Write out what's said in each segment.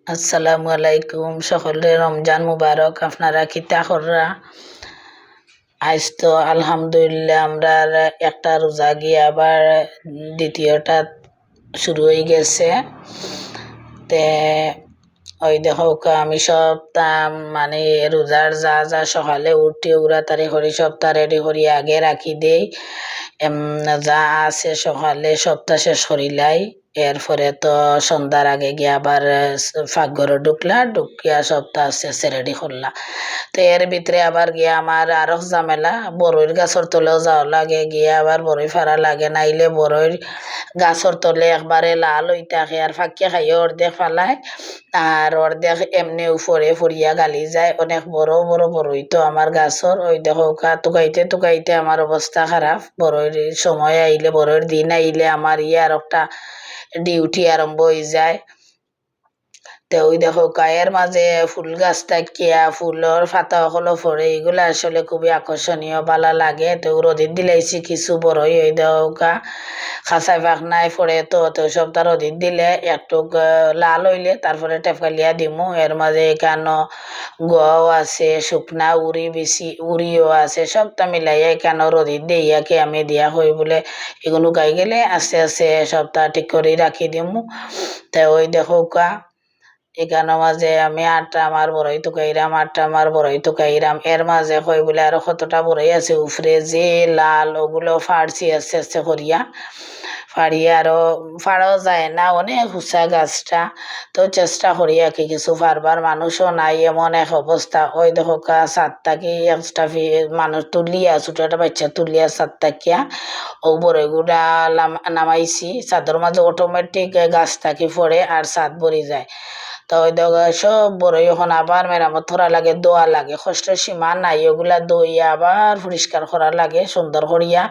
আসসালামু আলাইকুম, সকলে রমজান মুবারক। আপনারা কিতা কররা? আজ তো আলহামদুলিল্লাহ আমরা একটা রোজা গিয়ে আবার দ্বিতীয়টা শুরু হয়ে গেছে। তে ওই দেখো আমি সব মানে রোজার যা যা সকালে উঠি উড়া তারি করি সপ্তাহ রেডি করি আগে রাখি দেই। যা আছে সকালে সপ্তাহ শেষ করিলাই। এরপরে তো সন্ধ্যার আগে গিয়ে আবার ফাঁকঘরে ঢুকিয়া সপ্তাহ শেষে রেডি করলা। তো এর ভিতরে আবার গিয়ে আমার আরো ঝামেলা, বড়ইর গাছর তলেও যাওয়া লাগে, গিয়ে আবার বড়ই ফাড়া লাগে, নাইলে বড়ইর গাছর তলে একবারে লাল হই থাকে আর ফাঁকিয়া খাইয়ে অর্ধেক ফালায় আর অর্ধেক এমনি উপরে ফুরিয়া গালি যায়। অনেক বড় বড় বড়ই তো আমার গাছর, ওই দেখো টুকাইতে টুকাইতে আমার অবস্থা খারাপ। বড়ইর সময় আইলে, বড়ইর দিন আইলে আমার আর একটা ডিউটি আরম্ভ হয়ে যায়। তো ওই দেখো গায়ের মাঝে ফুল গাছ থাকিয়া ফুলের পাতা হলো পরে, এগুলো আসলে খুবই আকর্ষণীয় ভালো লাগে। তো রোদিন দিলাইছি কিছু বড়ই, ওই দেখো খাঁচাই ফাঁক নাই পরে তো সপ্তাহ রোদিন দিলে একটু লাল হইলে তারপরে টেফকালিয়া দিমু। এর মাঝে এখানো গোয়াও আছে, শুকনা উড়ি বেশি উড়িও আছে, সবটা মিলাইয়া এখানো রোদিন দিয়াকে আমি দিয়া হই বলে এগুলো গাই গেলে আস্তে আস্তে সপ্তাহ ঠিক করে রাখি দিমু। তো ওই দেখো এখানের মাঝে আমি আটটা আমার বড়ই টুকাইরাম, আটটা আমার বড়ই টুকাইরাম। এর মাঝে কই বলে আরো কতটা বড়ই আছে উফরে যে লাল, ওগুলো ফাড়ছি আস্তে আস্তে করিয়া। ফাড়িয়ে আরো ফাড়াও যায় না, অনেক উঁচা গাছটা। তো চেষ্টা করি আর কি, কিছু ফারবার মানুষও নাই এমন এক অবস্থা। ওই দেখো সাত থাকি একটা মানুষ তুলিয়া, ছোট একটা বাচ্চা তুলিয়া সাত থাকিয়া ও বড়ইগুলা নামাইছি। ছাদের মাঝে অটোমেটিক গাছ থাকি পড়ে আর ছাদ ভরি যায়। তো ওই সব বড়ই এখন আবার মেরামত করা লাগে, দোয়া লাগে, কষ্টের সীমা নাই। ওগুলা দইয়া আবার পরিষ্কার করা লাগে সুন্দর করিয়া।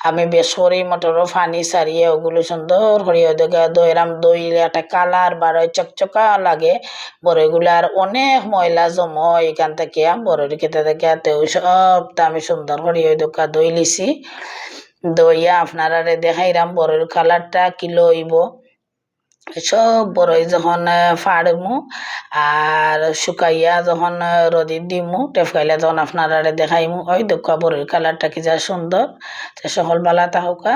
আমি বেশ করি মোটরও পানি সারিয়ে ওগুলো সুন্দর করিয়া দইরাম, দইলে একটা কালার বারোয় চকচকা লাগে। বড়ইগুলার অনেক ময়লা জমো এখান থেকে বড়ই খেতে থেকে, ওই সবটা আমি সুন্দর করি ওই দই লিছি। দইয়া আপনারা দেখাইরাম বড়ইর কালারটা কিলো হইব। সব বড়ই যখন ফাড়মু আর শুকাইয়া যখন রোদির দিমু টেফকাইলে তখন আপনারা দেখাইমু। ওই দেখা বড়ির কালারটা কি যা সুন্দর। সকল বালা তাহকা।